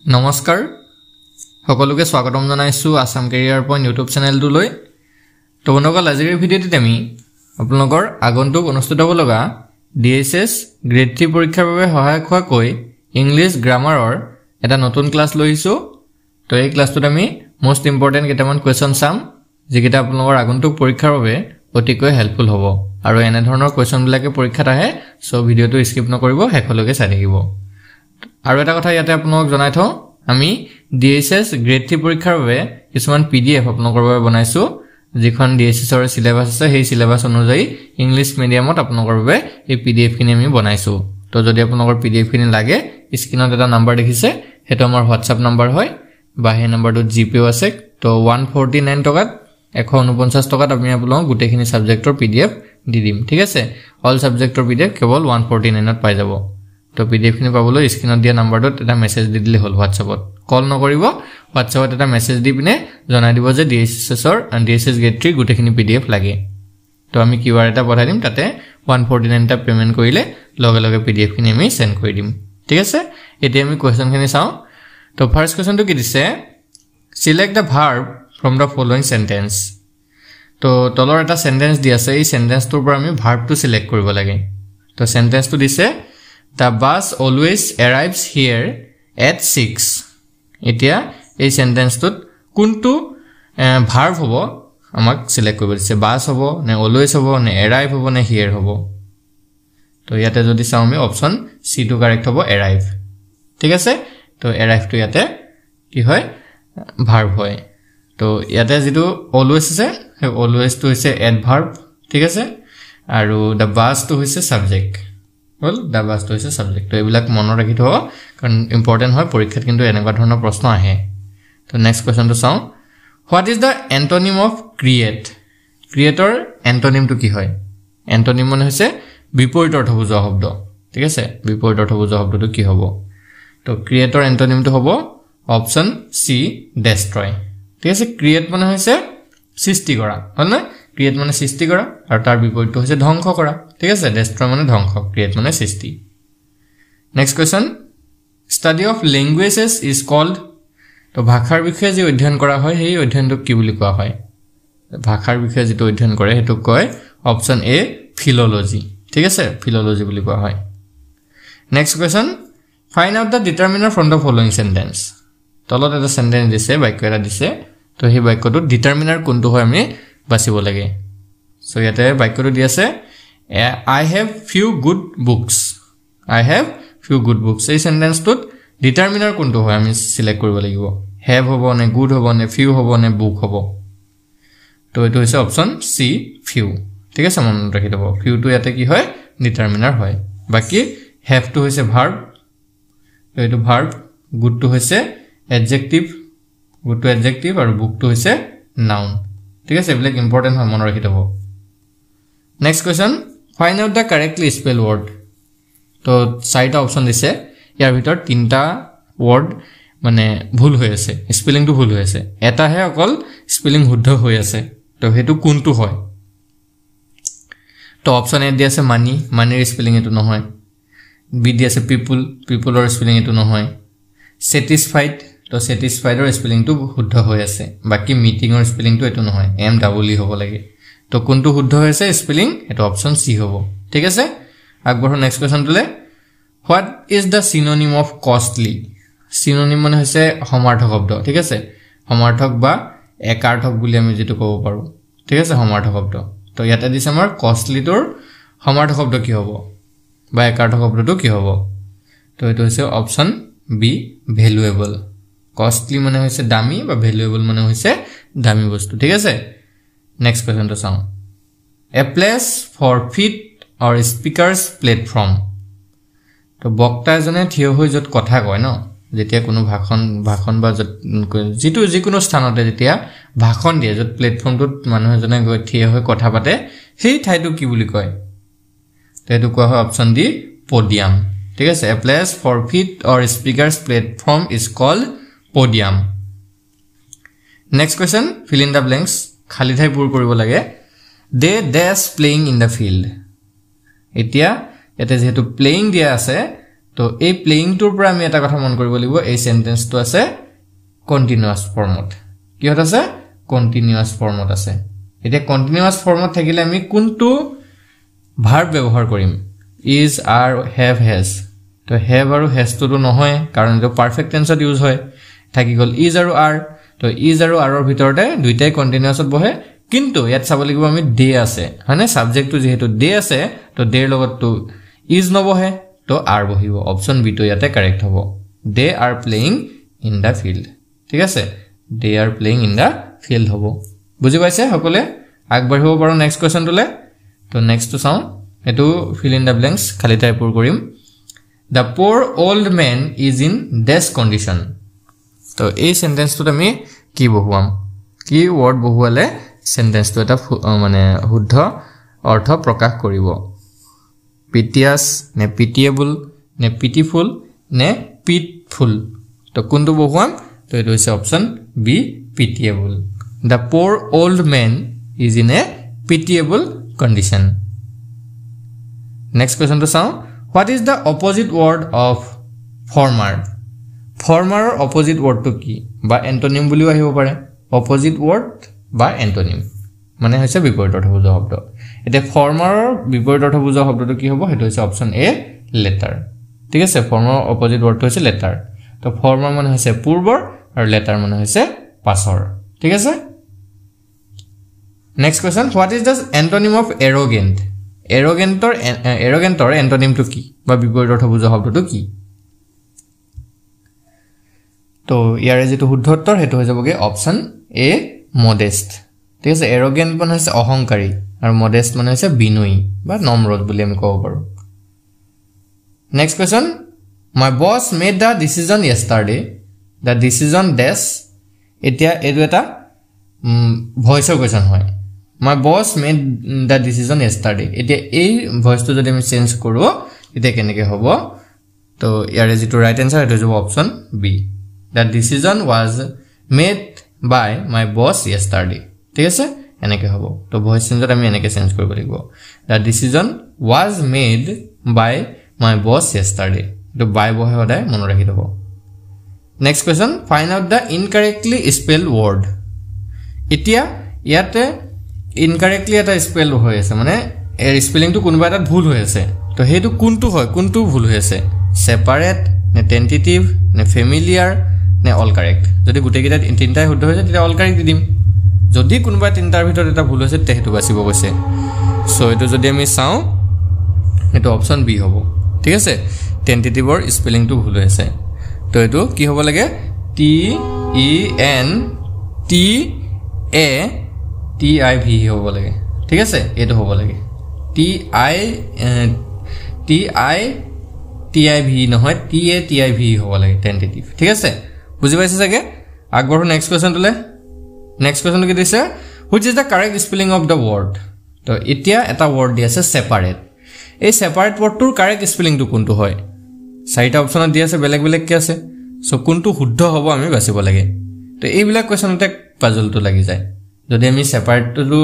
নমস্কাৰ সকলোকে স্বাগতম জনাইছো আসাম কেৰিয়াৰ পইণ্ট ইউটিউব চেনেলটোলৈ তো বন্ধুসকল আজিৰ ভিডিঅ'টোত আমি আপোনালোকৰ আগন্তুক অনুষ্ঠিত হ'ব লগা ডিএছএছ গ্ৰেড 3 পৰীক্ষাৰ বাবে সহায়ক হোৱাকৈ ইংলিছ গ্ৰামাৰৰ এটা নতুন ক্লাছ লৈছো তো এই ক্লাছটোত আমি মোস্ট ইম্পৰ্টেন্ট কেইটামান কোৱেশ্চন চাম যিকেইটা আপোনালোকৰ আগন্তুক পৰীক্ষাৰ বাবে অতিকৈ হেল্পফুল হ'ব আৰু এনে ধৰণৰ কোৱেশ্চনবিলাকে পৰীক্ষাত আহে সো ভিডিঅ'টো স্কিপ নকৰিব হেকলৈকে চাই থাকিব আৰু এটা কথা ইয়াতে আপোনালোকক জনাই থওঁ আমি ডিএছএছ গ্ৰেড 3 পৰীক্ষাৰ বাবে কিছুমান পিডিএফ আপোনালোকৰ বাবে বনাইছো যিখন ডিএছএছ ৰ সিলেবাস আছে সেই সিলেবাস অনুযায়ী ইংলিছ মিডিয়ামত আপোনালোকৰ বাবে এই পিডিএফ খিনি আমি বনাইছো তো যদি আপোনালোকৰ পিডিএফ খিনি লাগে স্ক্ৰিনত এটা নাম্বাৰ দেখিছে হেটো আমাৰ হোৱাটছআপ নাম্বাৰ হয় বা সেই নাম্বাৰটো জিপে আছে তো 149 টকাত 149 টকাত আমি আপোনালোকক গোটেইখিনি সাবজেক্টৰ পিডিএফ দি দিম ঠিক আছে অল সাবজেক্টৰ পিডিএফ কেৱল 149 ত পাই যাব তো পিডিএফ খিনি পাবলৈ স্ক্ৰিনত দিয়া নাম্বাৰটোত এটা মেছেজ দি দিলে হ'ল হোৱাটছআপত কল নকৰিব হোৱাটছআপত এটা মেছেজ দি পিনে জনাই দিব যে ডিএছএছ গ্ৰেড 3 গোটেইখিনি পিডিএফ লাগে তো আমি কিউআৰ এটা পঠাই দিম তাতে 149 টা পেমেন্ট কৰিলে লগে লগে পিডিএফ খিনি আমি সেন্ড কৰি দিম ঠিক আছে এতিয়া আমি কোৱেশ্চন খিনি চাও তো ফাৰ্স্ট কোৱেশ্চনটো কি দিছে select da verb from the following sentence তো তলৰ এটা সেন্টেন্স দি আছে এই সেন্টেন্সটোৰ পৰা আমি ভাৰ্বটো সিলেক্ট কৰিব লাগে তো সেন্টেন্সটো দিছে The bus always arrives here at 6. এতিয়া এই সেন্টেন্সটোত কোনটো ভার্ব হ'ব আমাক সিলেক্ট কৰিব দিছে বাস হ'ব নে অলৱেজ হ'ব নে এৰাইভ হ'ব নে হিয়াৰ হ'ব তো ইয়াতে যদি চাও আমি অপচন সি টো কাৰেক্ট হ'ব এৰাইভ ঠিক আছে তো এৰাইভ টো ইয়াতে কি হয় ভাৰ্ব হয় তো ইয়াতে যেটো অলৱেজ আছে সেই অলৱেজ টো হৈছে এডভাৰ্ব ঠিক আছে আৰু the bus টো হৈছে subject well the bus to is a subject to এইবিলাক মনত ৰাখি থব কাৰণ ইম্পৰ্টেন্ট হয় পৰীক্ষাত কিন্তু এনেকুৱা ধৰণৰ প্ৰশ্ন আহে তো নেক্সট কোৱেশ্চন তো চাও what is the antonym of create creator antonym to কি হয় antonym মানে হৈছে বিপৰীত অৰ্থ বুজোৱা শব্দ ঠিক আছে বিপৰীত অৰ্থ বুজোৱা শব্দটো কি হ'ব তো creator antonym to হ'ব অপচন সি destroy ঠিক আছে create মানে হৈছে সৃষ্টি কৰা হয় না ক্ৰিয়েট মানে সৃষ্টি কৰা আৰু তাৰ বিপৰীতটো হৈছে ধ্বংস কৰা ঠিক আছে ডেস্ট্ৰয় মানে ধ্বংস ক্ৰিয়েট মানে সৃষ্টি next question study of languages is called তো ভাষাৰ বিষয়ে যে অধ্যয়ন কৰা হয় সেই অধ্যয়নটোক কি বুলি কোৱা হয় ভাষাৰ বিষয়ে যেটো অধ্যয়ন কৰে হেতু কয় অপচন এ ফিললজি ঠিক আছে ফিললজি বুলি কোৱা হয় next question find out da determiner from the following sentence তলত এটা সেন্টেন্স দিছে বাক্য এটা দিছে তো সেই বাক্যটো ডিটাৰমিনাৰ কোনটো হয় আমি বাছিব লাগে সো ইয়াতে বাক্যটো দি আছে I have few good books I have few good books এই সেন্টেন্সটোত ডিটাৰমিনাৰ কোনটো হয় আমি সিলেক্ট কৰিব লাগিব have হ'ব নে good হ'ব নে few হ'ব নে book হ'ব তো এটো হৈছে অপচন সি few ঠিক আছে মনত ৰাখি থব few টো ইয়াতে কি হয় ডিটাৰমিনাৰ হয় বাকি have টো হৈছে verb তো এটো verb good টো হৈছে adjective good টো adjective আৰু book টো হৈছে noun ঠিক আছে এবিলাক ইম্পৰ্টেন্ট হয় মনত ৰাখি থব নেক্সট কোৱেশ্চন ফাইন্ড আউট দা কাৰেক্টলি স্পেল ওয়াৰ্ড তো চাৰিটা অপচন দিছে ইয়াৰ ভিতৰত তিনটা ওয়ার্ড মানে ভুল হৈ আছে স্পেলিংটো ভুল হৈ আছে এটাহে অকল স্পেলিং শুদ্ধ হৈ আছে তো হেতু কোনটো হয় তো অপচন এ দি আছে মানি মানিৰ স্পেলিং এটো নহয় বি দি আছে পিপল পিপলৰ স্পেলিং এটো নহয় স্যাটিসফাইড তো স্যাটিসফাইডৰ স্পেলিংটো শুদ্ধ হৈ আছে বাকি মিটিংৰ স্পেলিংটো এটো নহয় এম ডাবল ই হ'ব লাগে তো কোনটো শুদ্ধ হৈ আছে স্পেলিং এটো অপচন সি হ'ব ঠিক আছে আগবঢ় নেক্সট কোৱেশ্চন তুলে what is the synonym of costly synonym মানে হৈছে সমাৰ্থক শব্দ ঠিক আছে সমাৰ্থক বা একাৰ্থক বুলি আমি যেটো ক'ব পাৰো ঠিক আছে সমাৰ্থক শব্দ তো ইয়াতে দিছে আমাৰ কষ্টলিটোৰ সমাৰ্থক শব্দ কি হ'ব বা একাৰ্থক শব্দটো কি হ'ব তো এটো হৈছে অপচন বি ভ্যালুয়েবল কষ্টলি মানে হৈছে দামী বা ভ্যালুয়েবল মানে হৈছে দামী বস্তু ঠিক আছে নেক্সট কোৱেশ্চন তো চাও a place for fit or speakers platform তো বক্তা জনে থিয় হৈ যত কথা কয় ন যেতিয়া কোনো ভাষণ বা যিকোনো স্থানতে যেতিয়া ভাষণ দিয়ে যত প্লেটফৰ্মটোত মানুহ এজনে গৈ থিয় হৈ কথা পাতে সেই ঠাইটো কি বুলি কয় তো এটো কোৱা হয় অপচন ডি পডিয়াম ঠিক আছে a place for fit or speakers platform is called podium next question fill in the blanks খালি ঠাই পূৰ কৰিব লাগে they dash playing in the field এতিয়া এতে যেহেতু playing দিয়া আছে তো এই প্লেইং টুৰ পৰা আমি এটা কথা মন কৰিব লাগিব এই সেন্টেন্সটো আছে কন্টিনিউয়াস ফৰ্মত কিহত আছে কন্টিনিউয়াস ফৰ্মত আছে এতিয়া কন্টিনিউয়াস ফৰ্মত থাকিলে আমি কোনটো ভাৰ্ব ব্যৱহাৰ কৰিম is are have has তো have আৰু has তো নহয় কাৰণ এটো পাৰফেক্ট টেন্সত ইউজ হয় থাকি গল is আৰু are তো is আৰু are ৰ ভিতৰতে দুইটাই কন্টিনিউয়াসত বহে কিন্তু ইয়াত চাব লাগিব আমি দে আছে মানে সাবজেক্টটো যেহেতু দে আছে তো দেৰ লগত তো is নবহে তো are বহিব অপশন বি তো ইয়াতে কারেক্ট হ'ব they are playing in the field ঠিক আছে they are playing in the field হ'ব বুজি পাইছে সকলে আগবাঢ়িব পাৰো নেক্সট কোৱেশ্চন টলে তো নেক্সট তো চাও এটো fill in the blanks খালি টাইপ কৰিম the poor old man is in this condition তো এই সেন্টেন্সটো আমি কি বহুৱাম কি ওয়াৰ্ড বহুৱালে সেন্টেন্সটো এটা মানে শুদ্ধ অৰ্থ প্ৰকাশ কৰিব piteous নে pitiable নে pitiful নে pitful তো কোনটো বহুৱাম তো এটো হৈছে option b pitiable the poor old man is in a pitiable condition next question to sound what is the opposite word of former former or opposite word to ki ba antonym buliও আহিব পাৰে opposite word বা antonym মানে হৈছে বিপৰীত অৰ্থ বুজোৱা শব্দ এটা former বিপৰীত অৰ্থ বুজোৱা শব্দটো কি হ'ব হেতু হৈছে অপশন এ letter ঠিক আছে former opposite word হৈছে letter তো former মানে হৈছে পূৰ্বৰ আৰু letter মানে হৈছে পাছৰ ঠিক আছে next question what is the antonym of arrogant arrogantor antonym to কি বা বিপৰীত অৰ্থ বুজোৱা শব্দটো কি তো ইয়াৰে যেটো শুদ্ধ উত্তৰ হেতু হৈ যাবগে অপশন এ modest ঠিক আছে arrogant মানে হৈছে অহংকাৰী আৰু modest মানে হৈছে বিনয়ী বা নম্ৰত বুলি আমি ক'ব পাৰো next question my boss made the decision yesterday the decision dash এতিয়া এটো এটা ভয়েসৰ কোৱেশ্চন হয় my boss made the decision yesterday এতিয়া এই ভয়েসটো যদি আমি চেঞ্জ কৰো এটা কেনেকৈ হ'ব তো ইয়াৰে যেটো ৰাইট আনসাৰ এটা হ'ব option b the decision was made by my boss yesterday ঠিক আছে এনেকৈ হ'ব তো ভয়েস চেঞ্জত আমি এনেকৈ চেঞ্জ কৰিব লাগিব the decision was made by my boss yesterday তো by বহে সদায় মনত ৰাখি থব next question find out the incorrectly spelled word এতিয়া ইয়াতে incorrectly এটা স্পেল হৈ আছে মানে এর স্পেলিংটো কোনবা এটা ভুল হৈ আছে তো হেতু কোনটো হয় কোনটো ভুল হৈ আছে সেপাৰেট নে টেন্টেটিভ নে ফেমিলিয়াৰ নে অল কারেক্ট যদি গুটেকিটা তিনটাই শুদ্ধ হৈ যায় তেতিয়া অল কারেক্ট দিম যদি কোনবা তিনটাৰ ভিতৰত এটা ভুল হৈছে তেহেতু বাছিব কৈছে সো এটো যদি আমি চাও এটো অপশন বি হ'ব ঠিক আছে টেন্টেটিভৰ স্পেলিংটো ভুল হৈছে তো এটো কি হ'ব লাগে T E N T A T I V হ'ব লাগে ঠিক আছে এটো হ'ব লাগে টি আই ভি নহয় T A T I V হ'ব লাগে টেন্টেটিভ ঠিক আছে বুজি পাইছে চাগে আগবঢ়ো নেক্সট কোৱেশ্চন টলে নেক্সট কোৱেশ্চন কি দিছে which is the correct spelling of the word তো এতিয়া এটা ওয়ার্ড দি আছে সেপারেট এই সেপারেট ওয়াৰ্ডটোৰ কাৰেক্ট স্পেলিংটো কোনটো হয় চাৰিটা অপচনত দি আছে বেলেগ বেলেগ কি আছে সো কোনটো শুদ্ধ হ'ব আমি বাছিব লাগে তো এইবিলাক কোৱেশ্চনতে পাজলটো লাগি যায় যদি আমি সেপাৰেটটো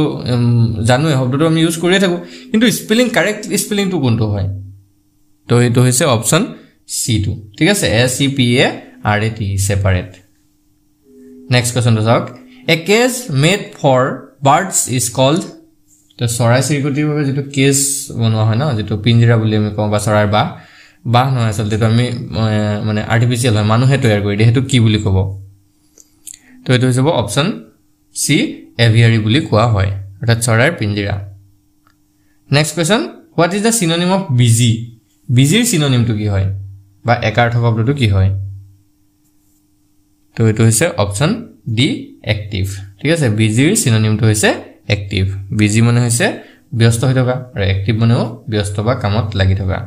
জানো শব্দটো আমি ইউজ কৰি থাকো কিন্তু স্পেলিং কারেক্ট স্পেলিংটো কোনটো হয় তো এটো হৈছে অপশন সি টু ঠিক আছে S E P A R A T separate next question চাওক a cage made for birds is called তো চৰাই চিৰিকটিৰ বাবে যেটো কেজ বনোৱা হয় না যেটো পিঞ্জৰা বুলি আমি কওঁ বা চৰাইৰ বাহ নহয় আসলে তো আমি মানে আৰ্টিফিশিয়াল হয় মানুহে তৈয়াৰ কৰি দিয়ে হেতু কি বুলি ক'ব তো এটো হৈছে অপশন সি এভিয়াৰী বুলি কোৱা হয় অৰ্থাৎ চৰাইৰ পিঞ্জৰা next question what is the synonym of busy বিজিৰ সিনোনিমটো কি হয় বা একাৰ্থ শব্দটো কি হয় তো এটো হৈছে অপশন ডি এক্টিভ ঠিক আছে বিজিৰ সিনোনিমটো হৈছে এক্টিভ বিজি মানে হৈছে ব্যস্ত হৈ থকা আৰু এক্টিভ মানেও ব্যস্ত বা কামত লাগি থকা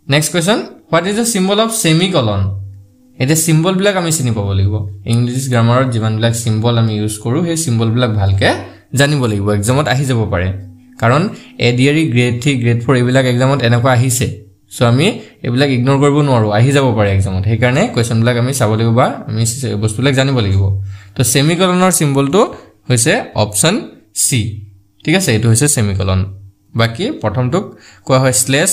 next question what is the symbol of semicolon এটা সিম্বল বিলাক আমি চিনি পাব লাগিব ইংলিশ গ্ৰামাৰত যিমান বিলাক সিম্বল আমি ইউজ কৰো সেই সিম্বল বিলাক ভালকে জানিব লাগিব এক্সামত আহি যাব পাৰে কাৰণ এডিআৰই গ্ৰেড 3 গ্ৰেড 4 এইবিলাক এক্সামত এনেকুৱা আহিছে সো আমি এইবিলাক ইগনোৰ কৰিব নোৱাৰো আহি যাব পাৰে এক্সামত সেই কাৰণে কোৱেশ্চন বিলাক আমি চাব লাগিব বা আমি বস্তুবিলাক জানিব লাগিব তো সেমিকলনৰ সিম্বলটো হৈছে অপশন সি ঠিক আছে এটো হৈছে সেমিকলন বাকি প্ৰথমটোক কোৱা হয় স্লেশ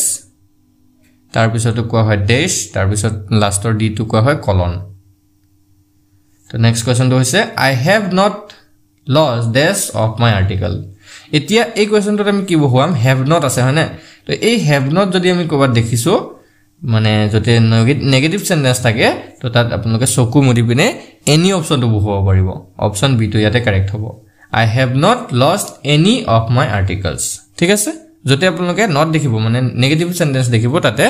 তাৰ পিছতো কোৱা হয় ডেশ তাৰ পিছত লাষ্টৰ ডি টু কোৱা হয় কলন তো নেক্সট কোৱেশ্চনটো হৈছে I have not lost dash of my article এতিয়া এই কোৱেশ্চনটোত আমি কি বহুৱাম have not আছে হয়নে তো এই have not যদি আমি ক'বাত দেখিছো মানে যদি নেগেটিভ সেন্টেন্স থাকে তো তাত আপোনালোকে চকু মুদি পিনে এনি অপচনটো বহুৱাব পাৰিব অপচন বি টো ইয়াতে কাৰেক্ট হ'ব I have not lost any of my articles ঠিক আছে যদি আপোনালোকে not দেখিব মানে নেগেটিভ সেন্টেন্স দেখিব তাতে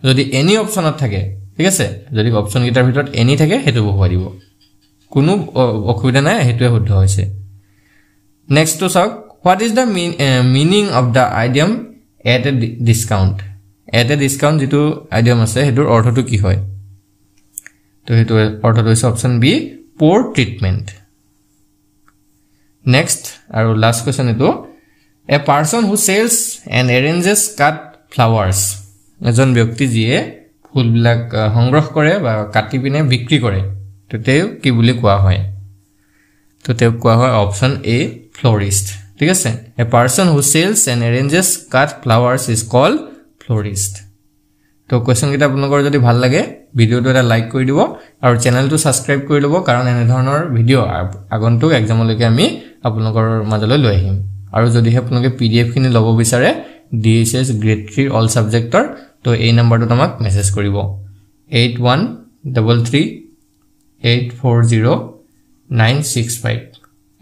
যদি এনি অপচনত থাকে ঠিক আছে যদি অপচন গিটাৰ ভিতৰত এনি থাকে হেতু বহুৱাই দিব কোনো অসুবিধা নাই হেতুৱে শুদ্ধ হৈছে নেক্সট টু চাওক what is the meaning of the idiom at a discount at a discount যেটো idiom আছে হেতুৰ অৰ্থটো কি হয় তো হেতু অৰ্থটো হৈছে option b poor treatment next আৰু last question এটো a person who sells and arranges cut flowers এজন ব্যক্তি যিয়ে ফুলবিলাক সংগ্ৰহ কৰে বা কাটি পিনে বিক্ৰী কৰে তো তেও কি বুলি কোৱা হয় তো তেও কোৱা হয় অপচন এ florist ঠিক আছে a person who sells and arranges cut flowers is called florist তো কোৱেশ্চন কিটা আপোনালোকৰ যদি ভাল লাগে ভিডিওটো এটা লাইক কৰি দিব আৰু চেনেলটো সাবস্ক্ৰাইব কৰি ল'ব কাৰণ এনে ধৰণৰ ভিডিও আগন্তুক এক্সামলৈকে আমি আপোনালোকৰ মাজলৈ লৈ আহিম আৰু যদি আপোনালোকে পিডিএফ খিনি ল'ব বিচাৰে DSS grade 3 all subjector তো এই নম্বৰটো আমাক মেছেজ কৰিব 8133840965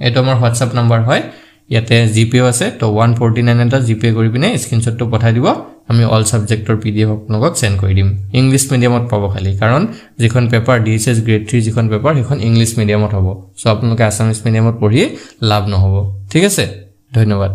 এটো আমাৰ WhatsApp নম্বৰ হয় ইয়াতে জিপে আছে তো 149 এটা জিপে কৰি পিনে স্ক্ৰিনশ্বটটো পঠাই দিব আমি অল সাবজেক্টৰ পিডিএফ আপোনালোকক সেন্ড কৰি দিম ইংলিশ মিডিয়ামত পাব খালি কাৰণ যিখন পেপাৰ DSS grade 3 যিখন পেপাৰ সেইখন ইংলিশ মিডিয়ামত হ'ব সো আপোনালোকে আসামিজ মিডিয়ামত পঢ়ি লাভ নহব ঠিক আছে ধন্যবাদ